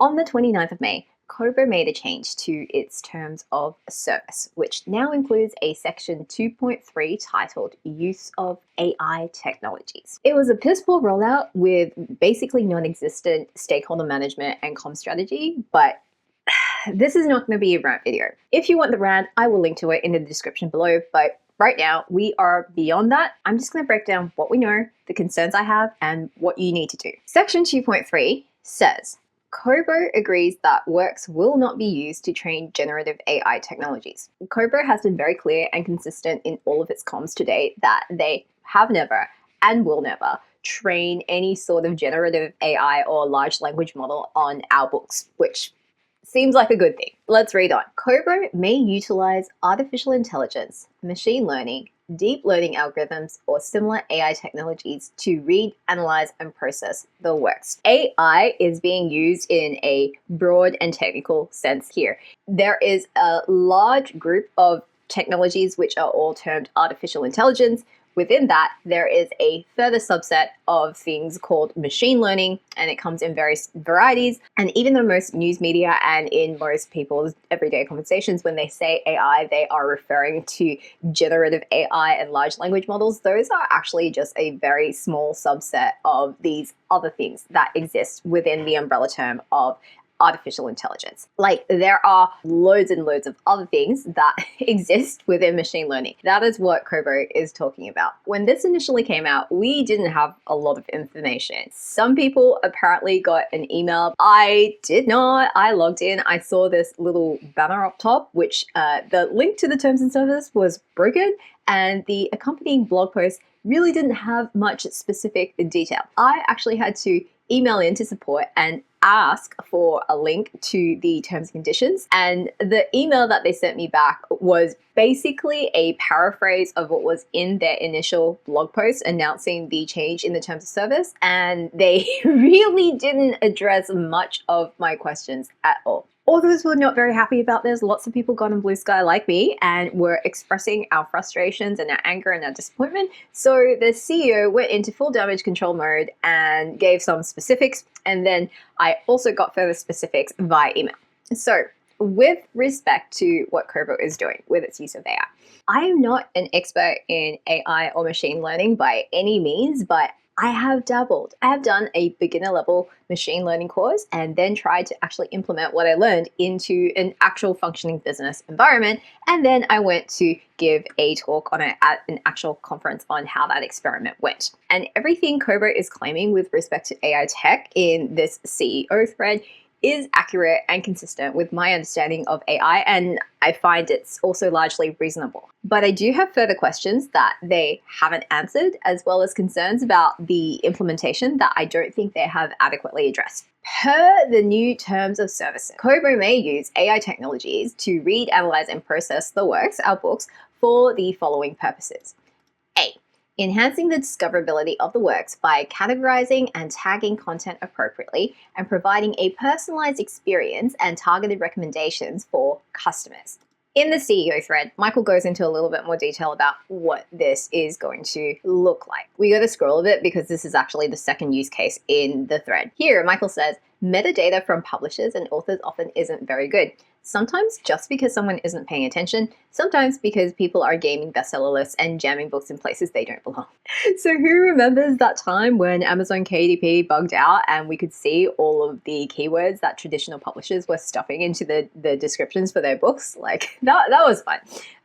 On the 29th of May, Kobo made a change to its terms of service, which now includes a section 2.3 titled Use of AI Technologies. It was a piss poor rollout with basically non-existent stakeholder management and comm strategy, but this is not going to be a rant video. If you want the rant, I will link to it in the description below, but right now we are beyond that. I'm just going to break down what we know, the concerns I have, and what you need to do. Section 2.3 says, Kobo agrees that works will not be used to train generative AI technologies. Kobo has been very clear and consistent in all of its comms to date that they have never and will never train any sort of generative AI or large language model on our books, which seems like a good thing. Let's read on. Kobo may utilize artificial intelligence, machine learning, deep learning algorithms, or similar AI technologies to read, analyze, and process the works. AI is being used in a broad and technical sense here. There is a large group of technologies which are all termed artificial intelligence. Within that, there is a further subset of things called machine learning, and it comes in various varieties. And even though most news media and in most people's everyday conversations, when they say AI, they are referring to generative AI and large language models, those are actually just a very small subset of these other things that exist within the umbrella term of artificial intelligence. Like, there are loads and loads of other things that exist within machine learning. That is what Kobo is talking about. When this initially came out, we didn't have a lot of information. Some people apparently got an email. I did not. I logged in. I saw this little banner up top, which the link to the terms and service was broken, and the accompanying blog post really didn't have much specific detail. I actually had to email into support and ask for a link to the terms and conditions. And the email that they sent me back was basically a paraphrase of what was in their initial blog post announcing the change in the terms of service. And they really didn't address much of my questions at all. Authors were not very happy about this. Lots of people got on BLUESKY like me and were expressing our frustrations and our anger and our disappointment. So the CEO went into full damage control mode and gave some specifics. And then I also got further specifics via email. So with respect to what Kobo is doing with its use of AI, I am not an expert in AI or machine learning by any means, but I have dabbled. I have done a beginner level machine learning course and then tried to actually implement what I learned into an actual functioning business environment. And then I went to give a talk on it at an actual conference on how that experiment went. And everything Kobo is claiming with respect to AI tech in this CEO thread is accurate and consistent with my understanding of AI, and I find it's also largely reasonable. But I do have further questions that they haven't answered, as well as concerns about the implementation that I don't think they have adequately addressed. Per the new terms of service, Kobo may use AI technologies to read, analyze, and process the works, our books, for the following purposes. A. Enhancing the discoverability of the works by categorizing and tagging content appropriately and providing a personalized experience and targeted recommendations for customers. In the CEO thread, Michael goes into a little bit more detail about what this is going to look like. We got to scroll a bit because this is actually the second use case in the thread. Here, Michael says, metadata from publishers and authors often isn't very good. Sometimes just because someone isn't paying attention, sometimes because people are gaming bestseller lists and jamming books in places they don't belong. So who remembers that time when Amazon KDP bugged out and we could see all of the keywords that traditional publishers were stuffing into the descriptions for their books? Like, that was fun.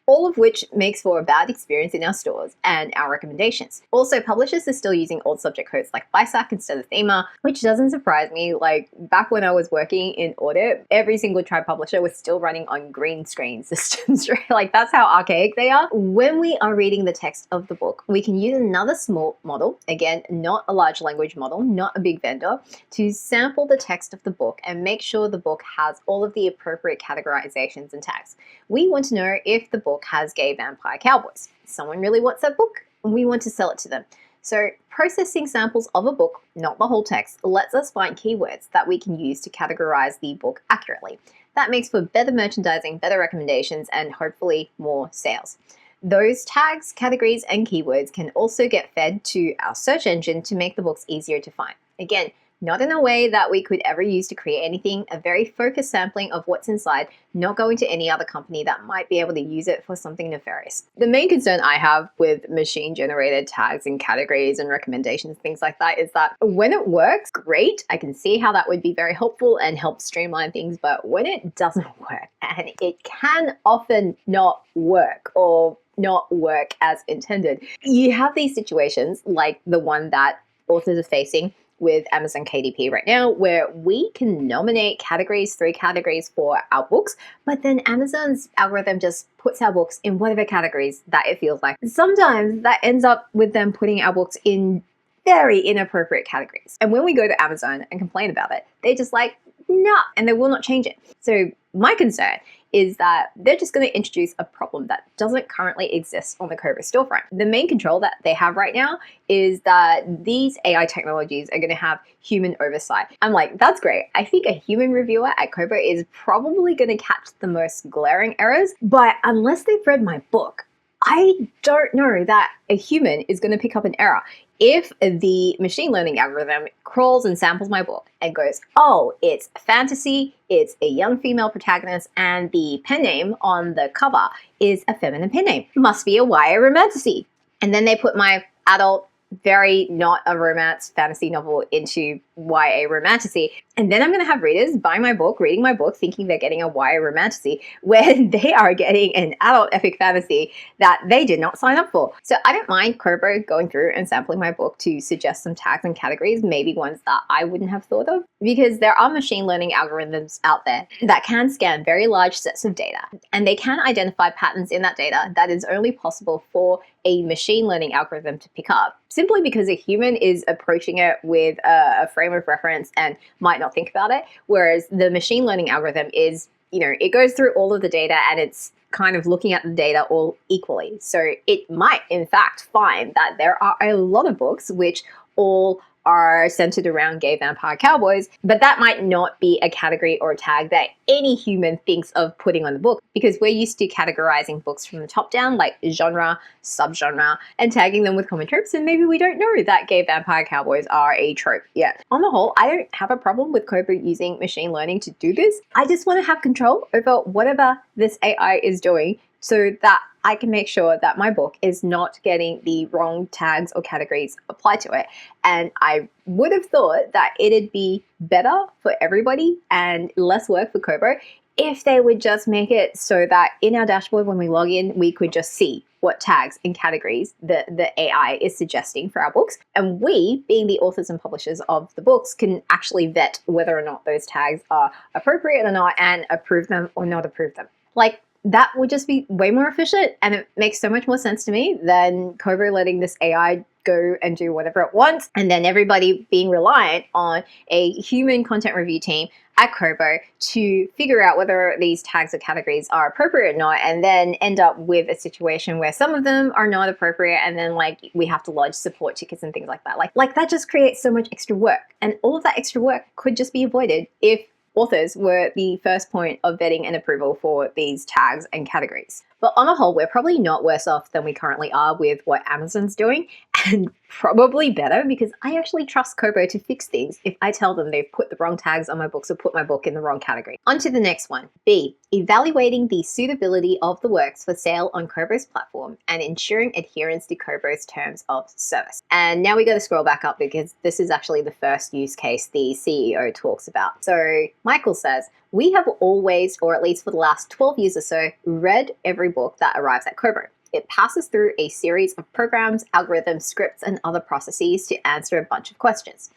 All of which makes for a bad experience in our stores and our recommendations. Also, publishers are still using old subject codes like BISAC instead of thema, which doesn't surprise me. Like, back when I was working in audit, every single tribe publisher was still running on green screen systems, right? Like, that's how archaic they are. When we are reading the text of the book, we can use another small model, again, not a large language model, not a big vendor, to sample the text of the book and make sure the book has all of the appropriate categorizations and tags. We want to know if the book has gay vampire cowboys. Someone really wants that book, and we want to sell it to them. So processing samples of a book, not the whole text, lets us find keywords that we can use to categorize the book accurately. That makes for better merchandising, better recommendations, and hopefully more sales. Those tags, categories, and keywords can also get fed to our search engine to make the books easier to find. Again, not in a way that we could ever use to create anything, a very focused sampling of what's inside, not going to any other company that might be able to use it for something nefarious. The main concern I have with machine-generated tags and categories and recommendations, things like that, is that when it works, great. I can see how that would be very helpful and help streamline things, but when it doesn't work, and it can often not work or not work as intended, you have these situations like the one that authors are facing with Amazon KDP right now, where we can nominate categories, 3 categories for our books, but then Amazon's algorithm just puts our books in whatever categories that it feels like. Sometimes that ends up with them putting our books in very inappropriate categories. And when we go to Amazon and complain about it, they're just like, nah, and they will not change it. So my concern is that they're just going to introduce a problem that doesn't currently exist on the Kobo storefront. The main control that they have right now is that these AI technologies are going to have human oversight. I'm like, that's great. I think a human reviewer at Kobo is probably going to catch the most glaring errors, but unless they've read my book, I don't know that a human is going to pick up an error. If the machine learning algorithm crawls and samples my book and goes, oh, it's fantasy, it's a young female protagonist, and the pen name on the cover is a feminine pen name, must be a YA romantasy. And then they put my adult, very not a romance fantasy novel into YA romantasy. And then I'm going to have readers buying my book, reading my book, thinking they're getting a YA romantasy when they are getting an adult epic fantasy that they did not sign up for. So I don't mind Kobo going through and sampling my book to suggest some tags and categories, maybe ones that I wouldn't have thought of, because there are machine learning algorithms out there that can scan very large sets of data, and they can identify patterns in that data that is only possible for a machine learning algorithm to pick up, simply because a human is approaching it with a frame of reference and might not think about it, whereas the machine learning algorithm is, it goes through all of the data and it's kind of looking at the data all equally. So it might, in fact, find that there are a lot of books which all are centered around gay vampire cowboys, but that might not be a category or a tag that any human thinks of putting on the book, because we're used to categorizing books from the top down, like genre, subgenre, and tagging them with common tropes, and maybe we don't know that gay vampire cowboys are a trope yet. On the whole, I don't have a problem with Kobo using machine learning to do this. I just want to have control over whatever this AI is doing so that I can make sure that my book is not getting the wrong tags or categories applied to it. And I would have thought that it'd be better for everybody and less work for Kobo if they would just make it so that in our dashboard when we log in, we could just see what tags and categories the AI is suggesting for our books. And we, being the authors and publishers of the books, can actually vet whether or not those tags are appropriate or not and approve them or not approve them. Like, that would just be way more efficient, and it makes so much more sense to me than Kobo letting this AI go and do whatever it wants, and then everybody being reliant on a human content review team at Kobo to figure out whether these tags or categories are appropriate or not, and then end up with a situation where some of them are not appropriate, and then we have to lodge support tickets and things like that. Like that just creates so much extra work, and all of that extra work could just be avoided if authors were the first point of vetting and approval for these tags and categories. But on the whole, we're probably not worse off than we currently are with what Amazon's doing, and probably better because I actually trust Kobo to fix things if I tell them they've put the wrong tags on my books or put my book in the wrong category. On to the next one. B, evaluating the suitability of the works for sale on Kobo's platform and ensuring adherence to Kobo's terms of service. And now we got to scroll back up because this is actually the first use case the CEO talks about. So Michael says, we have always, or at least for the last 12 years or so, read every book that arrives at Kobo. It passes through a series of programs, algorithms, scripts, and other processes to answer a bunch of questions.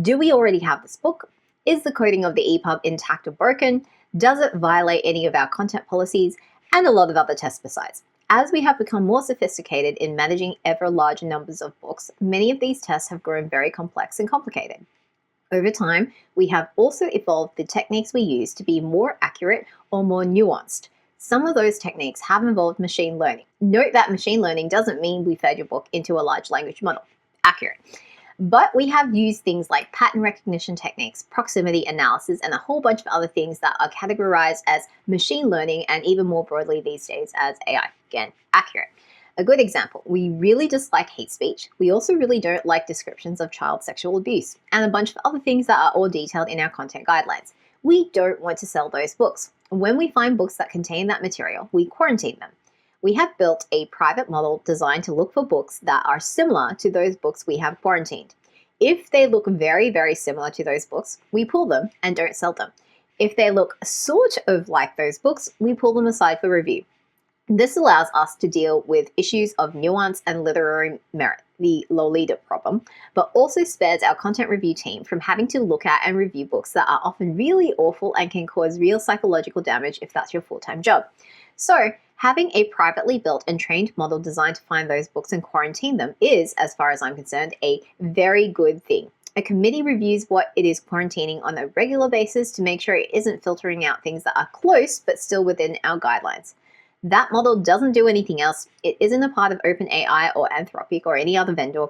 Do we already have this book? Is the coding of the EPUB intact or broken? Does it violate any of our content policies? And a lot of other tests besides. As we have become more sophisticated in managing ever larger numbers of books, many of these tests have grown very complex and complicated. Over time, we have also evolved the techniques we use to be more accurate or more nuanced. Some of those techniques have involved machine learning. Note that machine learning doesn't mean we fed your book into a large language model. Accurate. But we have used things like pattern recognition techniques, proximity analysis, and a whole bunch of other things that are categorized as machine learning and even more broadly these days as AI. Again, accurate. A good example, we really dislike hate speech. We also really don't like descriptions of child sexual abuse and a bunch of other things that are all detailed in our content guidelines. We don't want to sell those books. When we find books that contain that material, we quarantine them. We have built a private model designed to look for books that are similar to those books we have quarantined. If they look very, very similar to those books, we pull them and don't sell them. If they look sort of like those books, we pull them aside for review. This allows us to deal with issues of nuance and literary merit, the Lolita problem, but also spares our content review team from having to look at and review books that are often really awful and can cause real psychological damage if that's your full-time job. So, having a privately built and trained model designed to find those books and quarantine them is, as far as I'm concerned, a very good thing. A committee reviews what it is quarantining on a regular basis to make sure it isn't filtering out things that are close but still within our guidelines. That model doesn't do anything else. It isn't a part of OpenAI or Anthropic or any other vendor.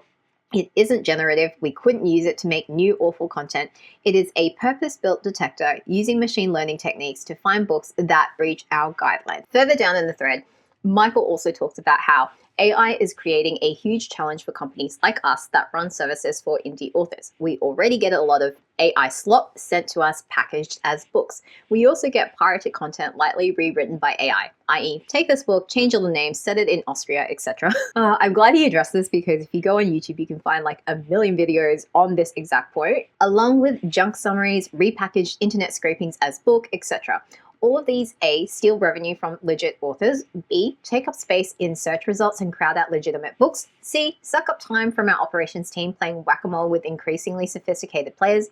It isn't generative. We couldn't use it to make new awful content. It is a purpose-built detector using machine learning techniques to find books that breach our guidelines. Further down in the thread, Michael also talks about how AI is creating a huge challenge for companies like us that run services for indie authors. We already get a lot of AI slop sent to us packaged as books. We also get pirated content lightly rewritten by AI, i.e. take this book, change all the names, set it in Austria, etc. I'm glad he addressed this because if you go on YouTube, you can find like a million videos on this exact point, along with junk summaries, repackaged internet scrapings as book, etc. All of these, A, steal revenue from legit authors, B, take up space in search results and crowd out legitimate books, C, suck up time from our operations team playing whack-a-mole with increasingly sophisticated players.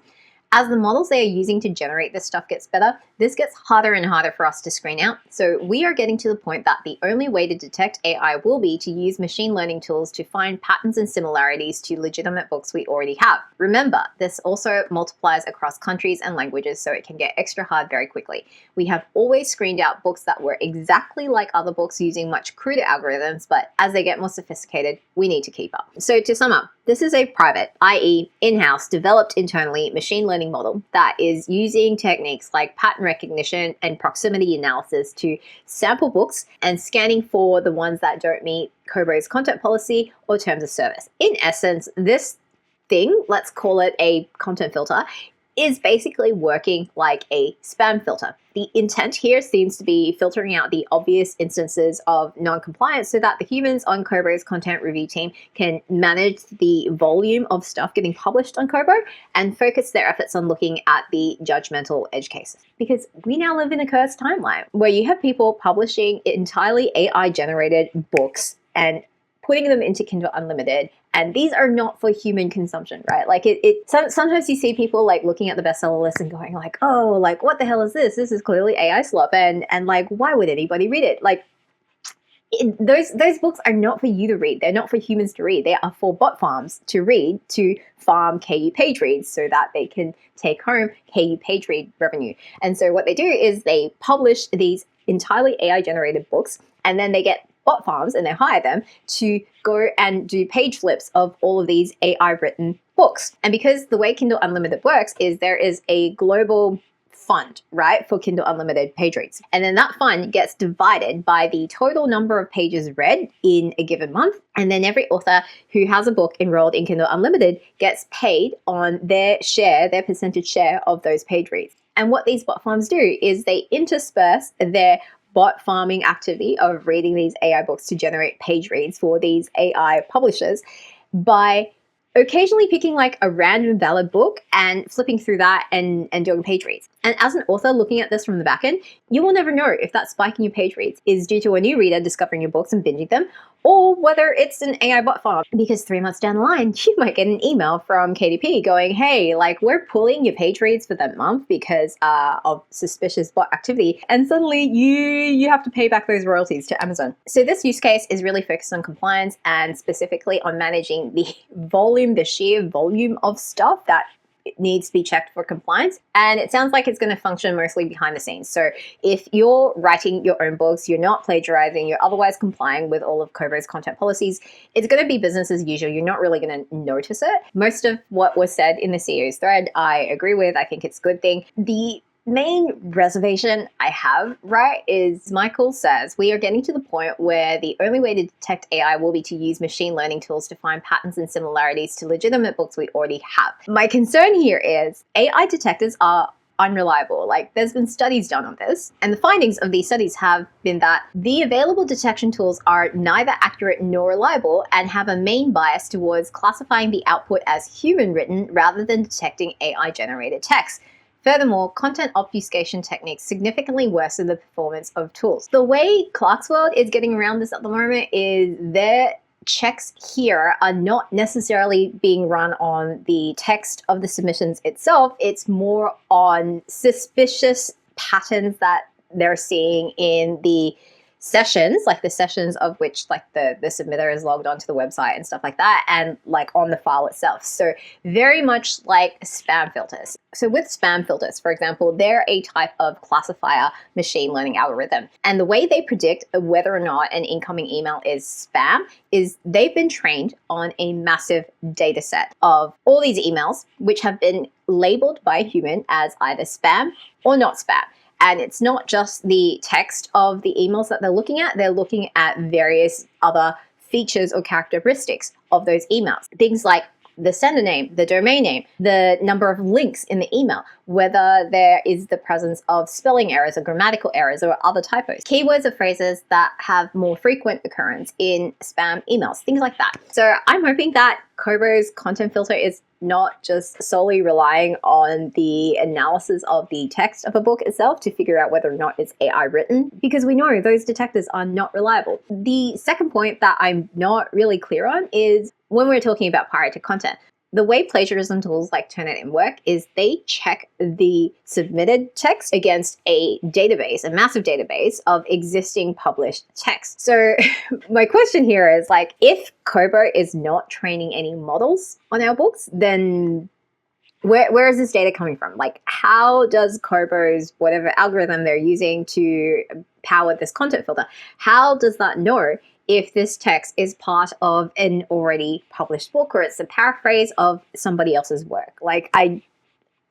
As the models they are using to generate this stuff gets better, this gets harder and harder for us to screen out. So we are getting to the point that the only way to detect AI will be to use machine learning tools to find patterns and similarities to legitimate books we already have. Remember, this also multiplies across countries and languages, so it can get extra hard very quickly. We have always screened out books that were exactly like other books using much cruder algorithms, but as they get more sophisticated, we need to keep up. So to sum up, this is a private, i.e. in-house, developed internally machine learning model that is using techniques like pattern recognition and proximity analysis to sample books and scanning for the ones that don't meet Kobo's content policy or terms of service. In essence, this thing, let's call it a content filter, is basically working like a spam filter. The intent here seems to be filtering out the obvious instances of non-compliance so that the humans on Kobo's content review team can manage the volume of stuff getting published on Kobo and focus their efforts on looking at the judgmental edge cases. Because we now live in a cursed timeline where you have people publishing entirely AI-generated books and putting them into Kindle Unlimited, and these are not for human consumption, right? Like sometimes you see people like looking at the bestseller list and going like, oh, like what the hell is this? This is clearly AI slop, and like why would anybody read it? Like those books are not for you to read. They're not for humans to read. They are for bot farms to read, to farm KU page reads so that they can take home KU page read revenue. And so what they do is they publish these entirely AI generated books, and then they get bot farms and they hire them to go and do page flips of all of these AI written books. And because the way Kindle Unlimited works is there is a global fund, right, for Kindle Unlimited page reads. And then that fund gets divided by the total number of pages read in a given month. And then every author who has a book enrolled in Kindle Unlimited gets paid on their share, their percentage share of those page reads. And what these bot farms do is they intersperse their bot farming activity of reading these AI books to generate page reads for these AI publishers by occasionally picking like a random valid book and flipping through that and doing page reads. And as an author looking at this from the back end, you will never know if that spike in your page reads is due to a new reader discovering your books and binging them, or whether it's an AI bot farm. Because 3 months down the line, you might get an email from KDP going, hey, like we're pulling your page reads for that month because of suspicious bot activity. And suddenly you have to pay back those royalties to Amazon. So this use case is really focused on compliance and specifically on managing the volume, the sheer volume of stuff that it needs to be checked for compliance. And it sounds like it's going to function mostly behind the scenes. So if you're writing your own books, you're not plagiarizing, you're otherwise complying with all of Kobo's content policies, it's going to be business as usual. You're not really going to notice it. Most of what was said in the CEO's thread, I agree with. I think it's a good thing. The main reservation I have, right, is Michael says we are getting to the point where the only way to detect AI will be to use machine learning tools to find patterns and similarities to legitimate books we already have. My concern here is AI detectors are unreliable. Like, there's been studies done on this, and the findings of these studies have been that the available detection tools are neither accurate nor reliable and have a main bias towards classifying the output as human written rather than detecting AI generated text. Furthermore, content obfuscation techniques significantly worsen the performance of tools. The way Clarkesworld is getting around this at the moment is their checks here are not necessarily being run on the text of the submissions itself. It's more on suspicious patterns that they're seeing in the sessions, like the sessions of which like the submitter is logged onto the website and stuff like that, and like on the file itself. So very much like spam filters. So with spam filters, for example, they're a type of classifier machine learning algorithm. And the way they predict whether or not an incoming email is spam is they've been trained on a massive data set of all these emails, which have been labeled by a human as either spam or not spam. And it's not just the text of the emails that they're looking at various other features or characteristics of those emails. Things like the sender name, the domain name, the number of links in the email, whether there is the presence of spelling errors or grammatical errors or other typos, keywords or phrases that have more frequent occurrence in spam emails, things like that. So I'm hoping that Kobo's content filter is not just solely relying on the analysis of the text of a book itself to figure out whether or not it's AI written, because we know those detectors are not reliable. The second point that I'm not really clear on is when we're talking about pirated content. The way plagiarism tools like Turnitin work is they check the submitted text against a database, a massive database of existing published text. So my question here is, like, if Kobo is not training any models on our books, then where is this data coming from? Like, how does Kobo's whatever algorithm they're using to power this content filter, how does that know if this text is part of an already published book or it's a paraphrase of somebody else's work? Like, I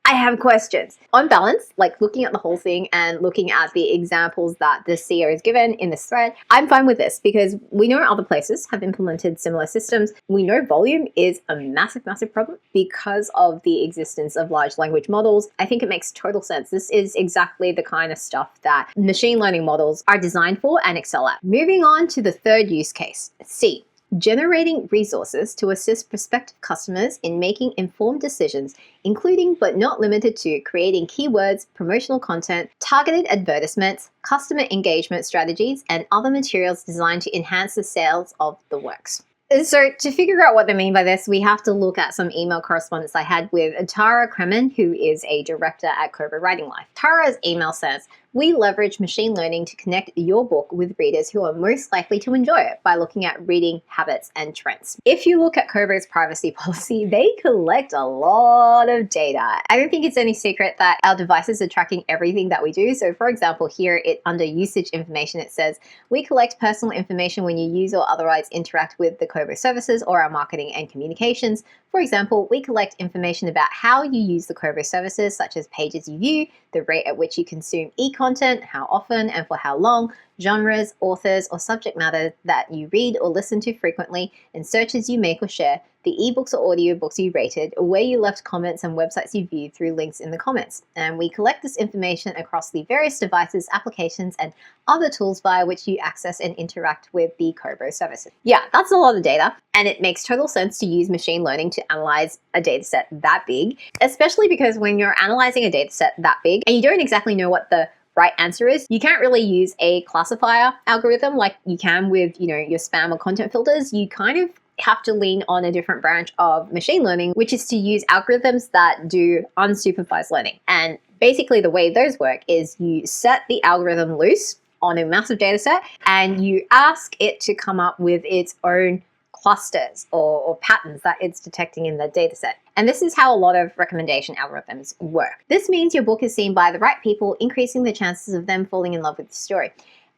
have questions. On balance, like looking at the whole thing and looking at the examples that the CEO has given in this thread, I'm fine with this because we know other places have implemented similar systems. We know volume is a massive, massive problem because of the existence of large language models. I think it makes total sense. This is exactly the kind of stuff that machine learning models are designed for and excel at. Moving on to the third use case, C. Generating resources to assist prospective customers in making informed decisions, including but not limited to creating keywords, promotional content, targeted advertisements, customer engagement strategies, and other materials designed to enhance the sales of the works. So to figure out what they mean by this, we have to look at some email correspondence I had with Tara Kremen, who is a director at Kobo Writing Life. Tara's email says, "We leverage machine learning to connect your book with readers who are most likely to enjoy it by looking at reading habits and trends." If you look at Kobo's privacy policy, they collect a lot of data. I don't think it's any secret that our devices are tracking everything that we do. So for example, here under usage information, it says, "We collect personal information when you use or otherwise interact with the Kobo services or our marketing and communications. For example, we collect information about how you use the Kobo services, such as pages you view, the rate at which you consume e-content, how often and for how long, genres, authors, or subject matter that you read or listen to frequently, and searches you make or share, the ebooks or audiobooks you rated, where you left comments and websites you viewed through links in the comments. And we collect this information across the various devices, applications, and other tools via which you access and interact with the Kobo services." Yeah, that's a lot of data, and it makes total sense to use machine learning to analyze a data set that big, especially because when you're analyzing a data set that big and you don't exactly know what the right answer is, you can't really use a classifier algorithm like you can with, your spam or content filters. You kind of have to lean on a different branch of machine learning, which is to use algorithms that do unsupervised learning. And basically the way those work is you set the algorithm loose on a massive data set and you ask it to come up with its own clusters or patterns that it's detecting in the data set. And this is how a lot of recommendation algorithms work. This means your book is seen by the right people, increasing the chances of them falling in love with the story.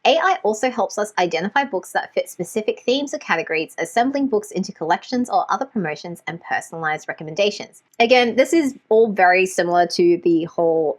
AI also helps us identify books that fit specific themes or categories, assembling books into collections or other promotions and personalized recommendations. Again, this is all very similar to the whole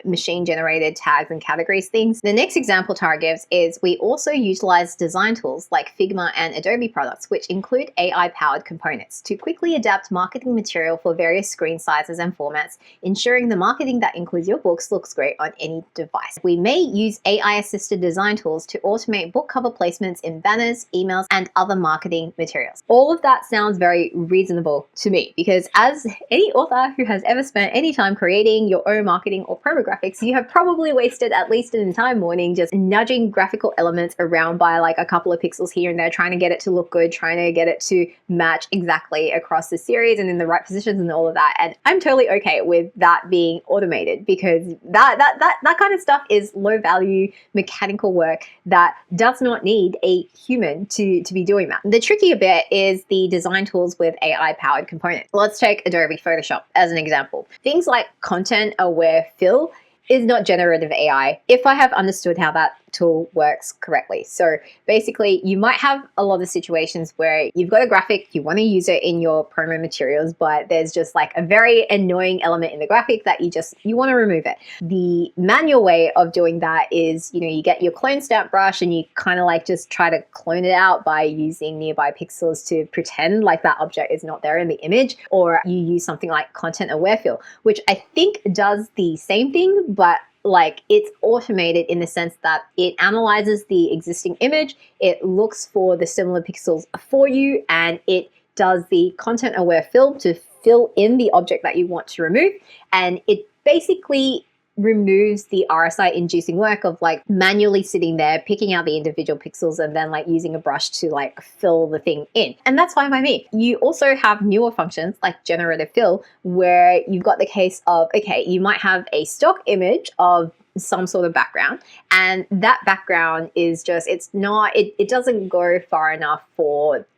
machine-generated tags and categories things. The next example Tara gives is we also utilize design tools like Figma and Adobe products, which include AI-powered components to quickly adapt marketing material for various screen sizes and formats, ensuring the marketing that includes your books looks great on any device. We may use AI-assisted design tools to automate book cover placements in banners, emails, and other marketing materials. All of that sounds very reasonable to me because as any author who has ever spent any time creating your own marketing or promo graphics, you have probably wasted at least an entire morning just nudging graphical elements around by like a couple of pixels here and there, trying to get it to look good, trying to get it to match exactly across the series and in the right positions and all of that. And I'm totally okay with that being automated because that kind of stuff is low value mechanical work that does not need a human to be doing that. The trickier bit is the design tools with AI powered components. Let's take Adobe Photoshop as an example. Things like content aware fill is not generative AI, if I have understood how that tool works correctly. So basically, you might have a lot of situations where you've got a graphic, you want to use it in your promo materials, but there's just like a very annoying element in the graphic that you want to remove it. The manual way of doing that is, you get your clone stamp brush and you kind of like just try to clone it out by using nearby pixels to pretend like that object is not there in the image, or you use something like content aware fill, which I think does the same thing, but like it's automated in the sense that it analyzes the existing image, it looks for the similar pixels for you, and it does the content aware fill to fill in the object that you want to remove. And it basically removes the RSI inducing work of like manually sitting there, picking out the individual pixels and then like using a brush to like fill the thing in. And that's fine by me. You also have newer functions like generative fill, where you've got the case of, okay, you might have a stock image of some sort of background, and that background is just, it doesn't go far enough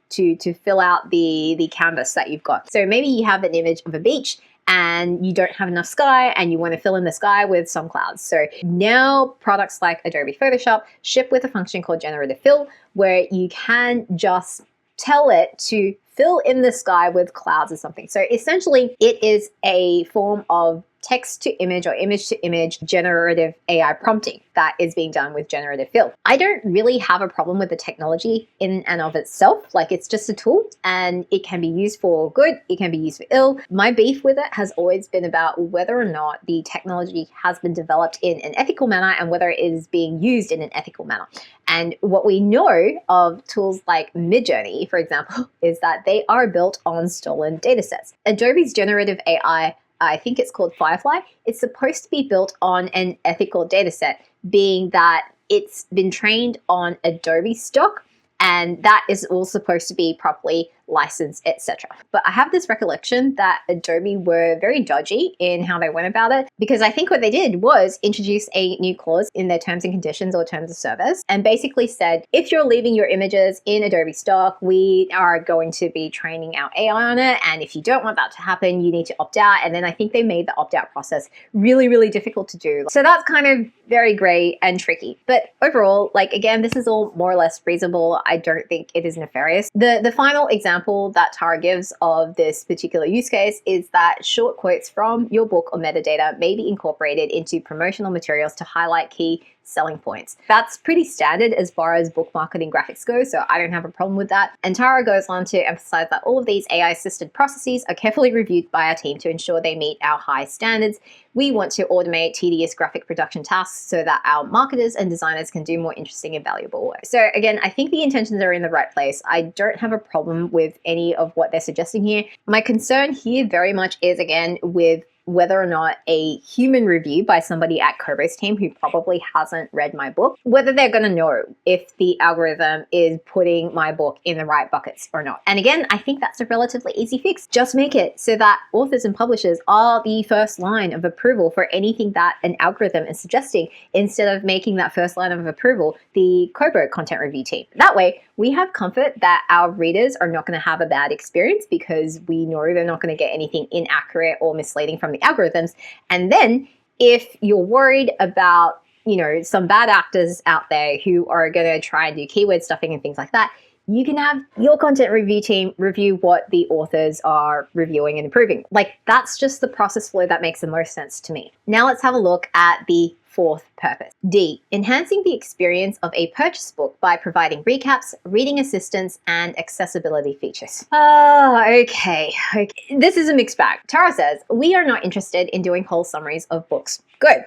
to fill out the canvas that you've got. So maybe you have an image of a beach and you don't have enough sky and you want to fill in the sky with some clouds. So now products like Adobe Photoshop ship with a function called generative fill, where you can just tell it to fill in the sky with clouds or something. So essentially it is a form of text to image or image to image generative AI prompting that is being done with generative fill. I don't really have a problem with the technology in and of itself. Like, it's just a tool and it can be used for good, it can be used for ill. My beef with it has always been about whether or not the technology has been developed in an ethical manner and whether it is being used in an ethical manner. And what we know of tools like Midjourney, for example, is that they are built on stolen data sets. Adobe's generative AI, I think it's called Firefly, it's supposed to be built on an ethical data set, being that it's been trained on Adobe stock, and that is all supposed to be properly licensed, etc. But I have this recollection that Adobe were very dodgy in how they went about it, because I think what they did was introduce a new clause in their terms and conditions or terms of service and basically said, if you're leaving your images in Adobe stock, we are going to be training our AI on it, and if you don't want that to happen, you need to opt out. And then I think they made the opt-out process really, really difficult to do. So that's kind of very gray and tricky. But overall, like, again, this is all more or less reasonable. I don't think it is nefarious. The final example that Tara gives of this particular use case is that short quotes from your book or metadata may be incorporated into promotional materials to highlight key selling points. That's pretty standard as far as book marketing graphics go, so I don't have a problem with that. And Tara goes on to emphasize that all of these AI-assisted processes are carefully reviewed by our team to ensure they meet our high standards. We want to automate tedious graphic production tasks so that our marketers and designers can do more interesting and valuable work. So again, I think the intentions are in the right place. I don't have a problem with any of what they're suggesting here. My concern here very much is, again, with whether or not a human review by somebody at Kobo's team who probably hasn't read my book, whether they're going to know if the algorithm is putting my book in the right buckets or not. And again, I think that's a relatively easy fix. Just make it so that authors and publishers are the first line of approval for anything that an algorithm is suggesting, instead of making that first line of approval the Kobo content review team. That way, we have comfort that our readers are not going to have a bad experience because we know they're not going to get anything inaccurate or misleading from the algorithms. And then if you're worried about some bad actors out there who are going to try and do keyword stuffing and things like that, you can have your content review team review what the authors are reviewing and improving. Like, that's just the process flow that makes the most sense to me. Now let's have a look at the fourth purpose. D, enhancing the experience of a purchase book by providing recaps, reading assistance, and accessibility features. Okay. This is a mixed bag. Tara says, we are not interested in doing whole summaries of books. Good.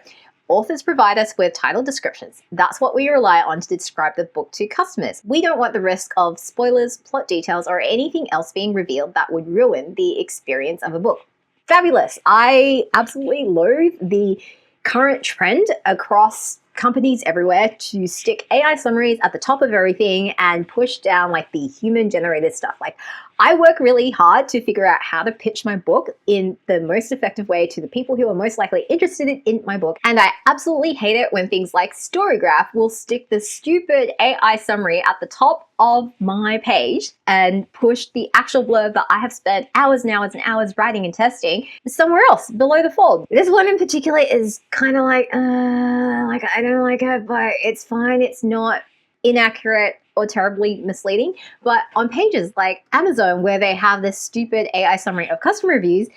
Authors provide us with title descriptions. That's what we rely on to describe the book to customers. We don't want the risk of spoilers, plot details, or anything else being revealed that would ruin the experience of a book. Fabulous. I absolutely loathe the current trend across companies everywhere to stick AI summaries at the top of everything and push down like the human generated stuff. Like, I work really hard to figure out how to pitch my book in the most effective way to the people who are most likely interested in my book. And I absolutely hate it when things like Storygraph will stick the stupid AI summary at the top of my page and push the actual blurb that I have spent hours and hours and hours writing and testing somewhere else below the fold. This one in particular is kind of like I don't like it, but it's fine. It's not inaccurate or terribly misleading. But on pages like Amazon, where they have this stupid AI summary of customer reviews,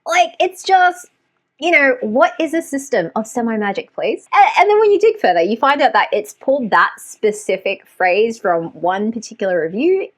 like, it's just, what is a system of semi-magic, please? And then when you dig further, you find out that it's pulled that specific phrase from one particular review.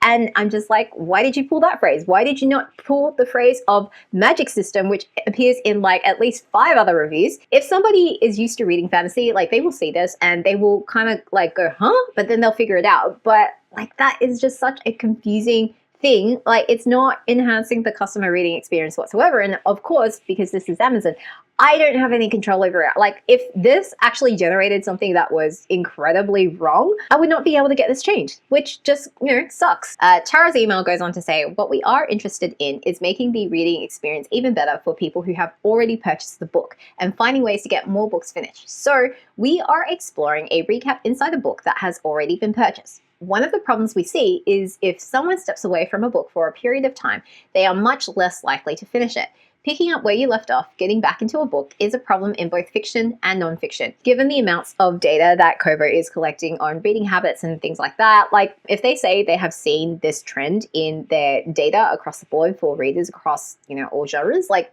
And I'm just like, why did you pull that phrase? Why did you not pull the phrase of magic system, which appears in like at least 5 other reviews? If somebody is used to reading fantasy, like, they will see this and they will kind of like go, huh? But then they'll figure it out. But like, that is just such a confusing thing. Like, it's not enhancing the customer reading experience whatsoever. And of course, because this is Amazon, I don't have any control over it. Like, if this actually generated something that was incredibly wrong, I would not be able to get this changed, which just, sucks. Tara's email goes on to say, what we are interested in is making the reading experience even better for people who have already purchased the book and finding ways to get more books finished. So we are exploring a recap inside a book that has already been purchased. One of the problems we see is if someone steps away from a book for a period of time, they are much less likely to finish it. Picking up where you left off, getting back into a book is a problem in both fiction and nonfiction. Given the amounts of data that Kobo is collecting on reading habits and things like that, like, if they say they have seen this trend in their data across the board for readers across, all genres, like,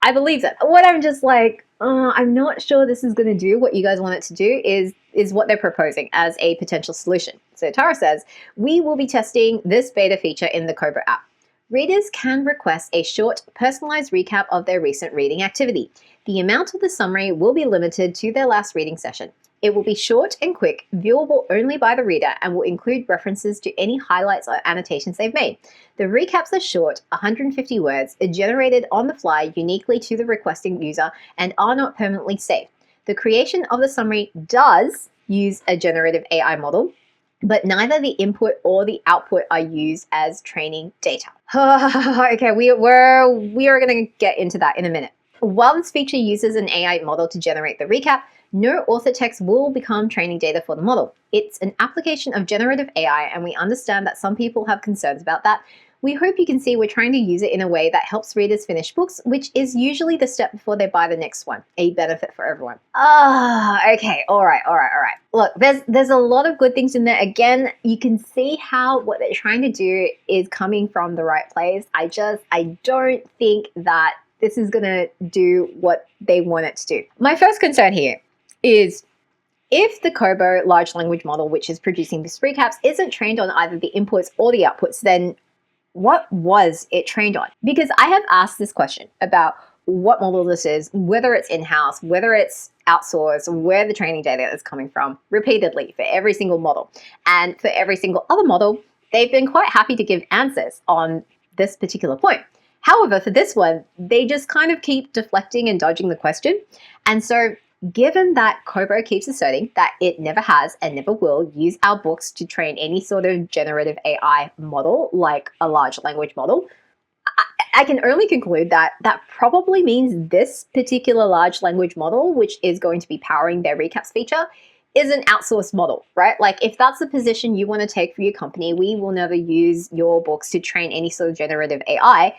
I believe that. What I'm just like, I'm not sure this is going to do what you guys want it to do is what they're proposing as a potential solution. So Tara says, we will be testing this beta feature in the Kobo app. Readers can request a short, personalized recap of their recent reading activity. The amount of the summary will be limited to their last reading session. It will be short and quick, viewable only by the reader, and will include references to any highlights or annotations they've made. The recaps are short, 150 words, are generated on the fly uniquely to the requesting user, and are not permanently saved. The creation of the summary does use a generative AI model, but neither the input or the output are used as training data. Okay, we are going to get into that in a minute. While this feature uses an AI model to generate the recap, no author text will become training data for the model. It's an application of generative AI, and we understand that some people have concerns about that. We hope you can see we're trying to use it in a way that helps readers finish books, which is usually the step before they buy the next one. A benefit for everyone. Okay, all right. Look, there's a lot of good things in there. Again, you can see how what they're trying to do is coming from the right place. I don't think that this is gonna do what they want it to do. My first concern here is, if the Kobo large language model, which is producing these recaps, isn't trained on either the inputs or the outputs, then what was it trained on? Because I have asked this question about what model this is, whether it's in-house, whether it's outsourced, where the training data is coming from, repeatedly for every single model. And for every single other model, they've been quite happy to give answers on this particular point. However, for this one, they just kind of keep deflecting and dodging the question. And so, given that Kobo keeps asserting that it never has and never will use our books to train any sort of generative AI model, like a large language model, I can only conclude that that probably means this particular large language model, which is going to be powering their recaps feature, is an outsourced model, right? Like, if that's the position you want to take for your company, we will never use your books to train any sort of generative AI.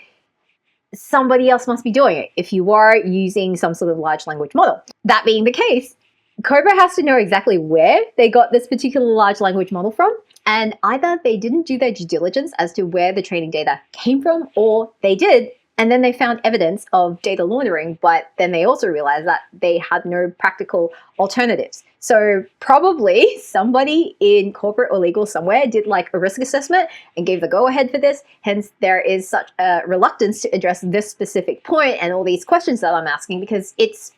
Somebody else must be doing it if you are using some sort of large language model. That being the case, Kobo has to know exactly where they got this particular large language model from, and either they didn't do their due diligence as to where the training data came from, or they did, and then they found evidence of data laundering, but then they also realized that they had no practical alternatives. So probably somebody in corporate or legal somewhere did like a risk assessment and gave the go-ahead for this. Hence, there is such a reluctance to address this specific point and all these questions that I'm asking, because it's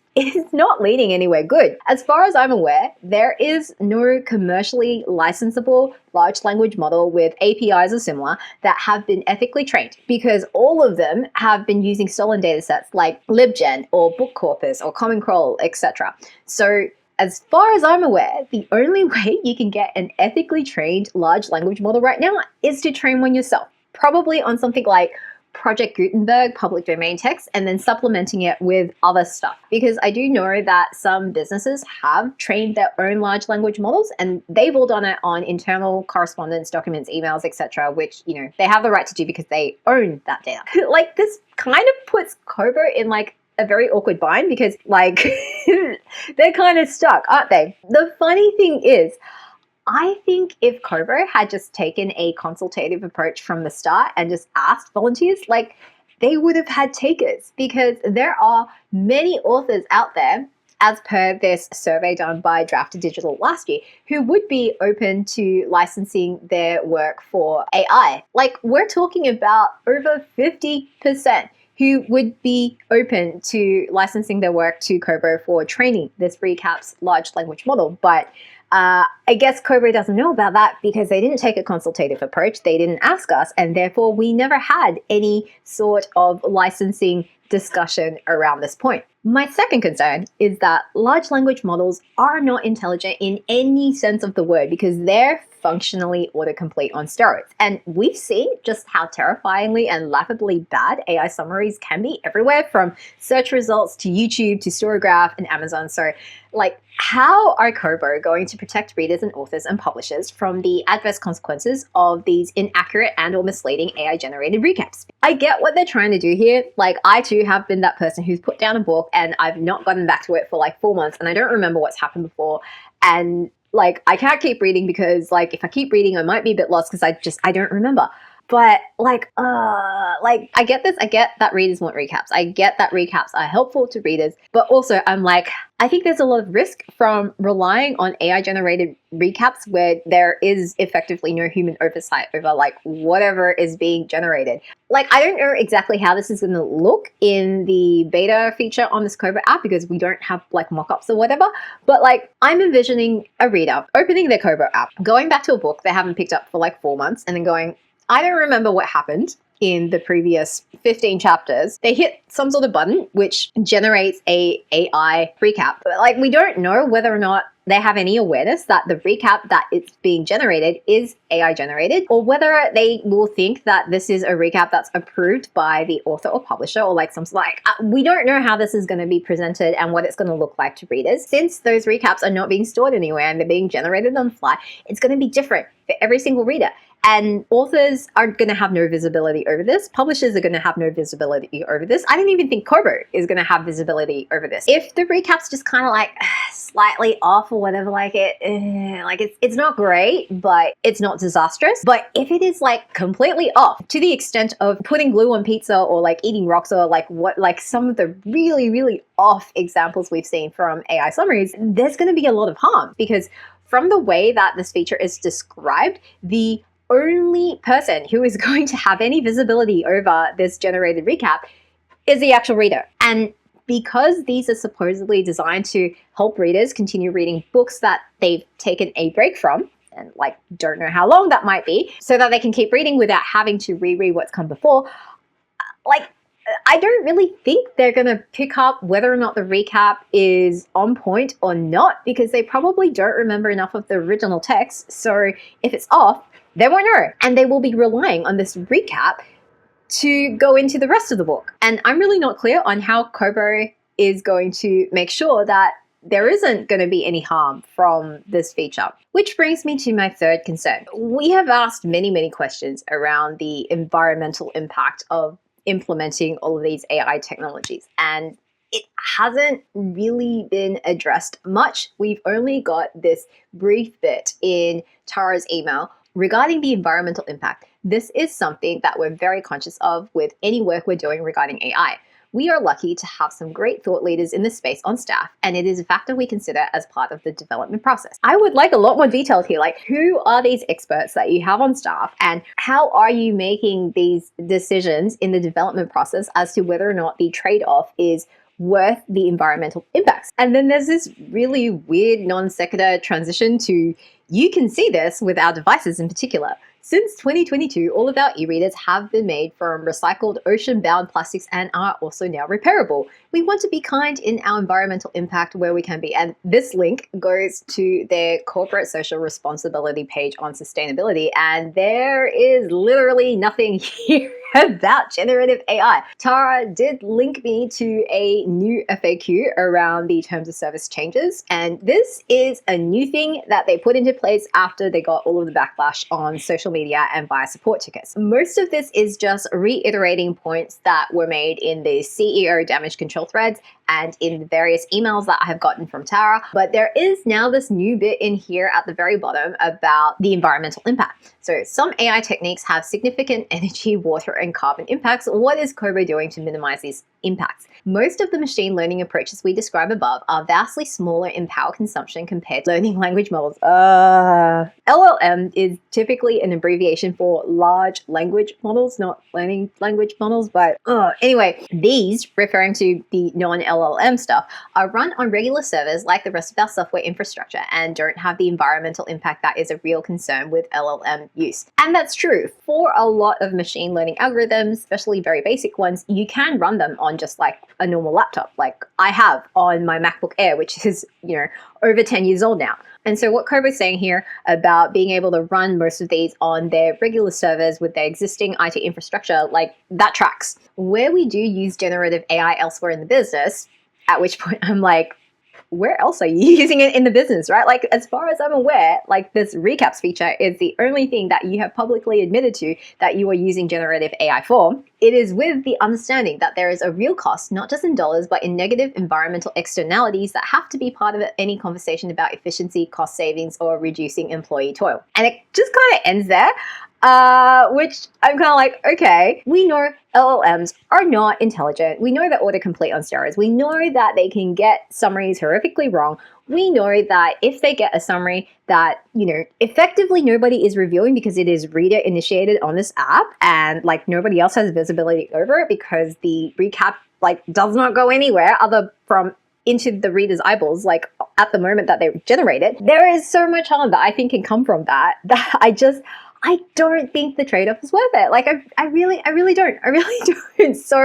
not leading anywhere good. As far as I'm aware, there is no commercially licensable large language model with APIs or similar that have been ethically trained, because all of them have been using stolen data sets like LibGen or Book Corpus or Common Crawl, etc. So as far as I'm aware, the only way you can get an ethically trained large language model right now is to train one yourself, probably on something like Project Gutenberg, public domain text, and then supplementing it with other stuff. Because I do know that some businesses have trained their own large language models, and they've all done it on internal correspondence, documents, emails, etc., which, you know, they have the right to do because they own that data. Like, this kind of puts Kobo in like a very awkward bind, because like they're kind of stuck, aren't they? The funny thing is, I think if Kobo had just taken a consultative approach from the start and just asked volunteers, like, they would have had takers, because there are many authors out there, as per this survey done by Draft Digital last year, who would be open to licensing their work for AI. Like, we're talking about over 50% who would be open to licensing their work to Kobo for training this recaps large language model. But I guess Kobo doesn't know about that because they didn't take a consultative approach. They didn't ask us, and therefore we never had any sort of licensing discussion around this point. My second concern is that large language models are not intelligent in any sense of the word, because they're functionally autocomplete on steroids. And we've seen just how terrifyingly and laughably bad AI summaries can be everywhere, from search results to YouTube to Storygraph and Amazon. So, like, how are Kobo going to protect readers and authors and publishers from the adverse consequences of these inaccurate and or misleading AI-generated recaps? I get what they're trying to do here. Like, I too have been that person who's put down a book and I've not gotten back to it for like 4 months, and I don't remember what's happened before. And like, I can't keep reading because like, if I keep reading, I might be a bit lost because I don't remember. But like, I get this. I get that readers want recaps. I get that recaps are helpful to readers. But also, I'm like, I think there's a lot of risk from relying on AI-generated recaps where there is effectively no human oversight over like whatever is being generated. Like, I don't know exactly how this is going to look in the beta feature on this Kobo app, because we don't have like mock-ups or whatever. But like, I'm envisioning a reader opening their Kobo app, going back to a book they haven't picked up for like 4 months, and then going, I don't remember what happened in the previous 15 chapters. They hit some sort of button which generates a AI recap. But like, we don't know whether or not they have any awareness that the recap that it's being generated is AI generated, or whether they will think that this is a recap that's approved by the author or publisher, or like we don't know how this is going to be presented and what it's going to look like to readers. Since those recaps are not being stored anywhere and they're being generated on the fly, it's going to be different for every single reader. And authors are going to have no visibility over this. Publishers are going to have no visibility over this. I don't even think Kobo is going to have visibility over this. If the recap's just kind of like slightly off or whatever, like it's not great, but it's not disastrous. But if it is like completely off to the extent of putting glue on pizza or like eating rocks, or like some of the really, really off examples we've seen from AI summaries, there's going to be a lot of harm, because from the way that this feature is described, the only person who is going to have any visibility over this generated recap is the actual reader. And because these are supposedly designed to help readers continue reading books that they've taken a break from, and like don't know how long that might be, so that they can keep reading without having to reread what's come before, like, I don't really think they're going to pick up whether or not the recap is on point or not, because they probably don't remember enough of the original text. So if it's off, they won't know, and they will be relying on this recap to go into the rest of the book. And I'm really not clear on how Kobo is going to make sure that there isn't going to be any harm from this feature. Which brings me to my third concern. We have asked many, many questions around the environmental impact of implementing all of these AI technologies. And it hasn't really been addressed much. We've only got this brief bit in Tara's email regarding the environmental impact. This is something that we're very conscious of with any work we're doing regarding AI. We are lucky to have some great thought leaders in this space on staff, and it is a factor we consider as part of the development process. I would like a lot more details here, like who are these experts that you have on staff, and how are you making these decisions in the development process as to whether or not the trade-off is worth the environmental impacts. And then there's this really weird non sequitur transition to, you can see this with our devices in particular. Since 2022, all of our e-readers have been made from recycled ocean-bound plastics and are also now repairable. We want to be kind in our environmental impact where we can be. And this link goes to their corporate social responsibility page on sustainability. And there is literally nothing here about generative AI. Tara did link me to a new FAQ around the terms of service changes. And this is a new thing that they put into place after they got all of the backlash on social media and via support tickets. Most of this is just reiterating points that were made in the CEO damage control threads and in the various emails that I have gotten from Tara. But there is now this new bit in here at the very bottom about the environmental impact. So some AI techniques have significant energy, water, and carbon impacts. What is Kobo doing to minimize these impacts? Most of the machine learning approaches we describe above are vastly smaller in power consumption compared to learning language models. LLM is typically an abbreviation for large language models, not learning language models, but anyway, these, referring to the non-LLM stuff, are run on regular servers like the rest of our software infrastructure and don't have the environmental impact that is a real concern with LLM use. And that's true. For a lot of machine learning algorithms, especially very basic ones, you can run them on just like a normal laptop, like I have on my MacBook Air, which is, over 10 years old now. And so what Kobo's saying here about being able to run most of these on their regular servers with their existing IT infrastructure, like that tracks. Where we do use generative AI elsewhere in the business, at which point I'm like, where else are you using it in the business, right? Like, as far as I'm aware, like this recaps feature is the only thing that you have publicly admitted to that you are using generative AI for. It is with the understanding that there is a real cost, not just in dollars, but in negative environmental externalities that have to be part of any conversation about efficiency, cost savings, or reducing employee toil. And it just kind of ends there. Which I'm kind of like, okay, we know LLMs are not intelligent. We know that autocomplete on steroids. We know that they can get summaries horrifically wrong. We know that if they get a summary that, effectively nobody is reviewing because it is reader initiated on this app and like nobody else has visibility over it because the recap like does not go anywhere other from into the reader's eyeballs, like at the moment that they generate it. There is so much harm that I think can come from that I don't think the trade-off is worth it. Like, I really don't. I really don't. So,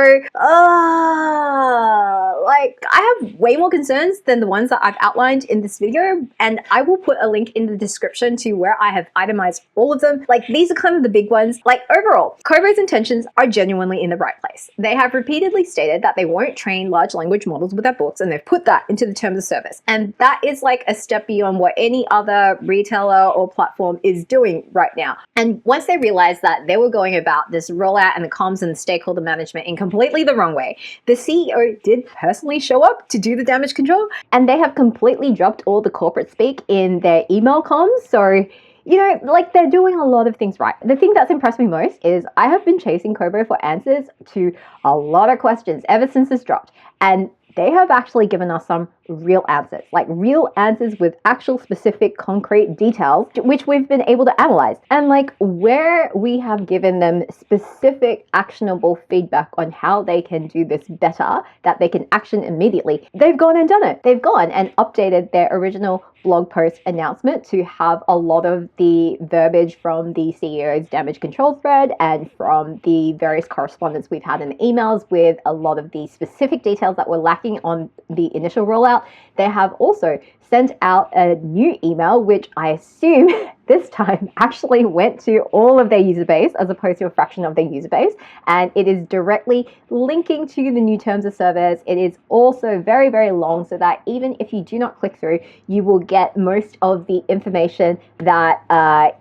like, I have way more concerns than the ones that I've outlined in this video, and I will put a link in the description to where I have itemized all of them. Like, these are kind of the big ones. Like, overall, Kobo's intentions are genuinely in the right place. They have repeatedly stated that they won't train large language models with their books, and they've put that into the terms of service. And that is like a step beyond what any other retailer or platform is doing right now. And once they realized that they were going about this rollout and the comms and the stakeholder management in completely the wrong way, the CEO did personally show up to do the damage control, and they have completely dropped all the corporate speak in their email comms. So, like they're doing a lot of things right. The thing that's impressed me most is I have been chasing Kobo for answers to a lot of questions ever since this dropped. And they have actually given us some real answers, like real answers with actual specific concrete details, which we've been able to analyze. And like where we have given them specific actionable feedback on how they can do this better, that they can action immediately, they've gone and done it. They've gone and updated their original blog post announcement to have a lot of the verbiage from the CEO's damage control thread and from the various correspondence we've had in the emails with a lot of the specific details that were lacking on the initial rollout. They have also sent out a new email, which I assume this time actually went to all of their user base as opposed to a fraction of their user base, and it is directly linking to the new terms of service. It is also very, very long, so that even if you do not click through, you will get most of the information that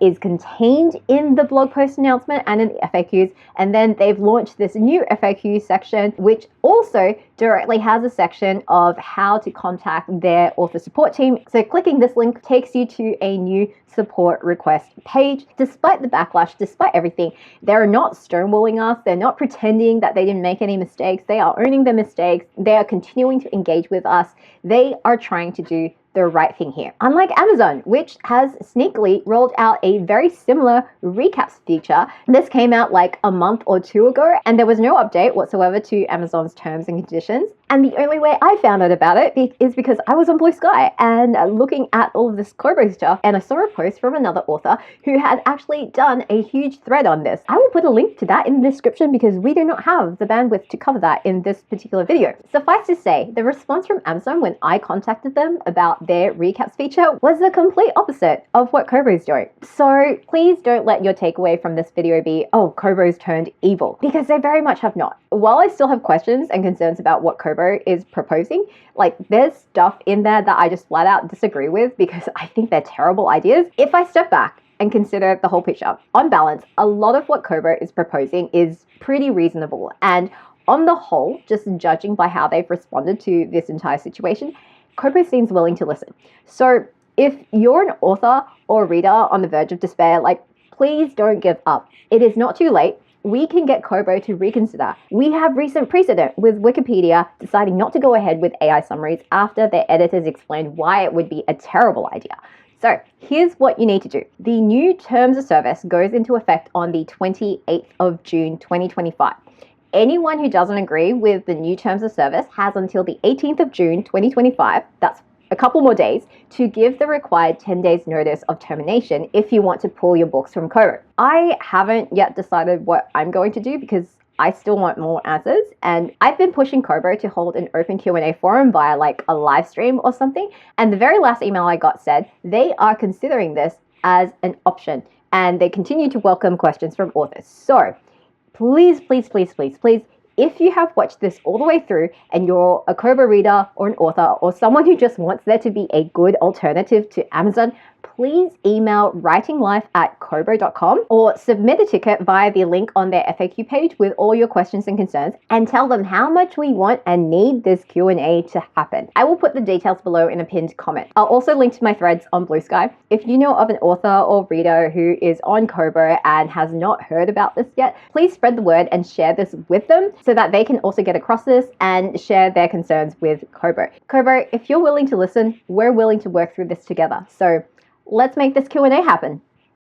is contained in the blog post announcement and in the FAQs. And then they've launched this new FAQ section, which also directly has a section of how to contact their author support team. So clicking this link takes you to a new support request page. Despite the backlash, despite everything, they're not stonewalling us. They're not pretending that they didn't make any mistakes. They are owning their mistakes. They are continuing to engage with us. They are trying to do the right thing here. Unlike Amazon, which has sneakily rolled out a very similar recaps feature. This came out like a month or two ago, and there was no update whatsoever to Amazon's terms and conditions. And the only way I found out about it is because I was on Blue Sky and looking at all of this Kobo stuff, and I saw a post from another author who had actually done a huge thread on this. I will put a link to that in the description because we do not have the bandwidth to cover that in this particular video. Suffice to say, the response from Amazon when I contacted them about their recaps feature was the complete opposite of what Kobo's doing. So please don't let your takeaway from this video be, oh, Kobo's turned evil, because they very much have not. While I still have questions and concerns about what Kobo is proposing, like there's stuff in there that I just flat out disagree with because I think they're terrible ideas. If I step back and consider the whole picture, on balance, a lot of what Kobo is proposing is pretty reasonable. And on the whole, just judging by how they've responded to this entire situation, Kobo seems willing to listen. So if you're an author or reader on the verge of despair, like please don't give up. It is not too late. We can get Kobo to reconsider. We have recent precedent with Wikipedia deciding not to go ahead with AI summaries after their editors explained why it would be a terrible idea. So here's what you need to do. The new terms of service goes into effect on the 28th of June, 2025. Anyone who doesn't agree with the new terms of service has until the 18th of June, 2025, that's a couple more days, to give the required 10 days notice of termination if you want to pull your books from Kobo. I haven't yet decided what I'm going to do because I still want more answers, and I've been pushing Kobo to hold an open Q&A forum via like a live stream or something, and the very last email I got said they are considering this as an option and they continue to welcome questions from authors. So please, please, please, please, please, if you have watched this all the way through and you're a Kobo reader or an author or someone who just wants there to be a good alternative to Amazon, please email writinglife@kobo.com or submit a ticket via the link on their FAQ page with all your questions and concerns and tell them how much we want and need this Q&A to happen. I will put the details below in a pinned comment. I'll also link to my threads on Blue Sky. If you know of an author or reader who is on Kobo and has not heard about this yet, please spread the word and share this with them so that they can also get across this and share their concerns with Kobo. Kobo, if you're willing to listen, we're willing to work through this together. So let's make this Q&A happen.